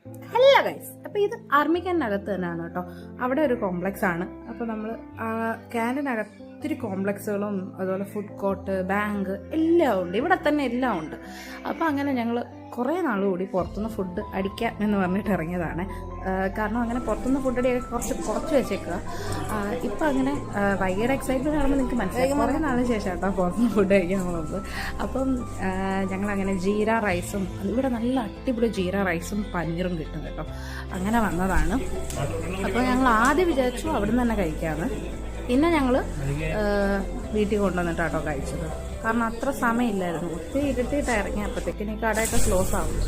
Hello guys, അപ്പോൾ ഇത് army ക്യാൻറ്റിനകത്ത് തന്നെയാണ് കേട്ടോ. അവിടെ ഒരു കോംപ്ലക്സ് ആണ്. അപ്പോൾ നമ്മൾ ക്യാൻറ്റിനകത്ത് ഒത്തിരി കോംപ്ലക്സുകളും അതുപോലെ ഫുഡ് കോർട്ട്, ബാങ്ക് എല്ലാം ഉണ്ട്. ഇവിടെ തന്നെ എല്ലാം ഉണ്ട്. അപ്പോൾ അങ്ങനെ ഞങ്ങൾ കുറേ നാൾ കൂടി പുറത്തുനിന്ന് ഫുഡ് അടിക്കാം എന്ന് പറഞ്ഞിട്ട് ഇറങ്ങിയതാണ്. കാരണം അങ്ങനെ പുറത്തുനിന്ന് ഫുഡ് അടിയൊക്കെ കുറച്ച് വെച്ചേക്കുക. ഇപ്പം അങ്ങനെ ഭയങ്കര എക്സൈറ്റ്മെൻറ്റ് ആണെന്ന് നിങ്ങൾക്ക് മനസ്സിലായി. കുറേ നാളിന് ശേഷം കേട്ടോ പുറത്തുനിന്ന് ഫുഡ് കഴിക്കാൻ പോകുന്നത്. അപ്പം ഞങ്ങളങ്ങനെ ജീര റൈസും, ഇവിടെ നല്ല അടിപൊളി ജീര റൈസും പനീറും കിട്ടും കേട്ടോ. അങ്ങനെ വന്നതാണ്. അപ്പോൾ ഞങ്ങൾ ആദ്യം വിചാരിച്ചു അവിടെ നിന്ന് തന്നെ കഴിക്കാമെന്ന്. പിന്നെ ഞങ്ങൾ വീട്ടിൽ കൊണ്ടുവന്നിട്ടാട്ടോ കഴിച്ചത്. കാരണം അത്ര സമയമില്ലായിരുന്നു. ഒത്തിരി ഇരുട്ടിയിട്ട് ഇറങ്ങിയപ്പോഴത്തേക്കിന് ഈ കടയൊക്കെ ക്ലോസ് ആവുന്നു.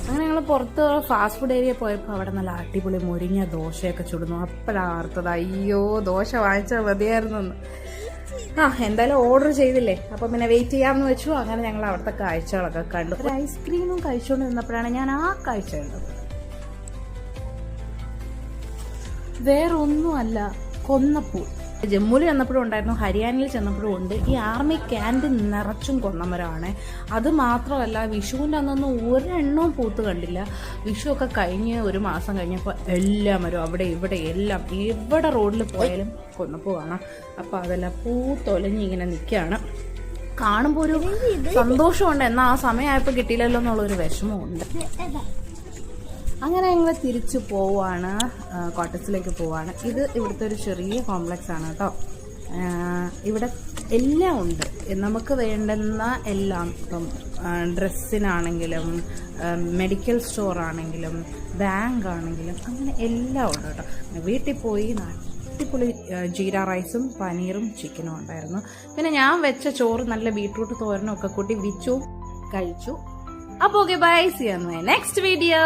അങ്ങനെ ഞങ്ങൾ പുറത്ത് ഫാസ്റ്റ് ഫുഡ് ഏരിയ പോയപ്പോൾ അവിടെ നല്ല അടിപൊളി മുരിഞ്ഞ ദോശയൊക്കെ ചുടുന്നു. അപ്പോഴാർത്തത് അയ്യോ ദോശ വാങ്ങിച്ചാൽ മതിയായിരുന്നു എന്ന്. എന്തായാലും ഓർഡർ ചെയ്തില്ലേ, അപ്പം പിന്നെ വെയിറ്റ് ചെയ്യാമെന്ന് വെച്ചു. അങ്ങനെ ഞങ്ങൾ അവിടുത്തെ കാഴ്ചകളൊക്കെ കണ്ടു. ഒരു ഐസ്ക്രീമും കഴിച്ചുകൊണ്ട് നിന്നപ്പോഴാണ് ഞാൻ ആ കാഴ്ച കണ്ടത്. വേറൊന്നുമല്ല, കൊന്നപ്പൂ. ജമ്മുവിൽ ചെന്നപ്പോഴും ഉണ്ടായിരുന്നു, ഹരിയാനയിൽ ചെന്നപ്പോഴും ഉണ്ട്. ഈ ആർമി ക്യാൻറ്റീൻ നിറച്ചും കൊന്നമരമാണ്. അത് മാത്രമല്ല, വിഷുവിൻ്റെ അന്നൊന്നും ഒരെണ്ണവും പൂത്ത് കണ്ടില്ല. വിഷു ഒക്കെ കഴിഞ്ഞ് ഒരു മാസം കഴിഞ്ഞപ്പോൾ എല്ലാ മരവും അവിടെ ഇവിടെ എല്ലാം എവിടെ റോഡിൽ പോയാലും കൊന്നപ്പൂ കാണാം. അപ്പോൾ അതെല്ലാം പൂത്തൊലഞ്ഞ് ഇങ്ങനെ നിൽക്കുകയാണ്. കാണുമ്പോൾ ഒരു സന്തോഷമുണ്ട്, എന്നാൽ ആ സമയമായപ്പോൾ കിട്ടിയില്ലല്ലോ എന്നുള്ളൊരു വിഷമമുണ്ട്. അങ്ങനെ ഞങ്ങൾ തിരിച്ചു പോവാണ്, കോട്ടേഴ്സിലേക്ക് പോവാണ്. ഇത് ഇവിടുത്തെ ഒരു ചെറിയ കോംപ്ലക്സ് ആണ് കേട്ടോ. ഇവിടെ എല്ലാം ഉണ്ട്, നമുക്ക് വേണ്ടുന്ന എല്ലാം. ഇപ്പം ഡ്രസ്സിനാണെങ്കിലും മെഡിക്കൽ സ്റ്റോർ ആണെങ്കിലും ബാങ്ക് ആണെങ്കിലും അങ്ങനെ എല്ലാം ഉണ്ട് കേട്ടോ. വീട്ടിൽ പോയി അടിപൊളി ജീര റൈസും പനീറും ചിക്കനും ഉണ്ടായിരുന്നു. പിന്നെ ഞാൻ വെച്ച ചോറ് നല്ല ബീട്രൂട്ട് തോരനും ഒക്കെ കൂട്ടി വിച്ചു കഴിച്ചു. അപ്പോൾ okay, bye, see you in my next video.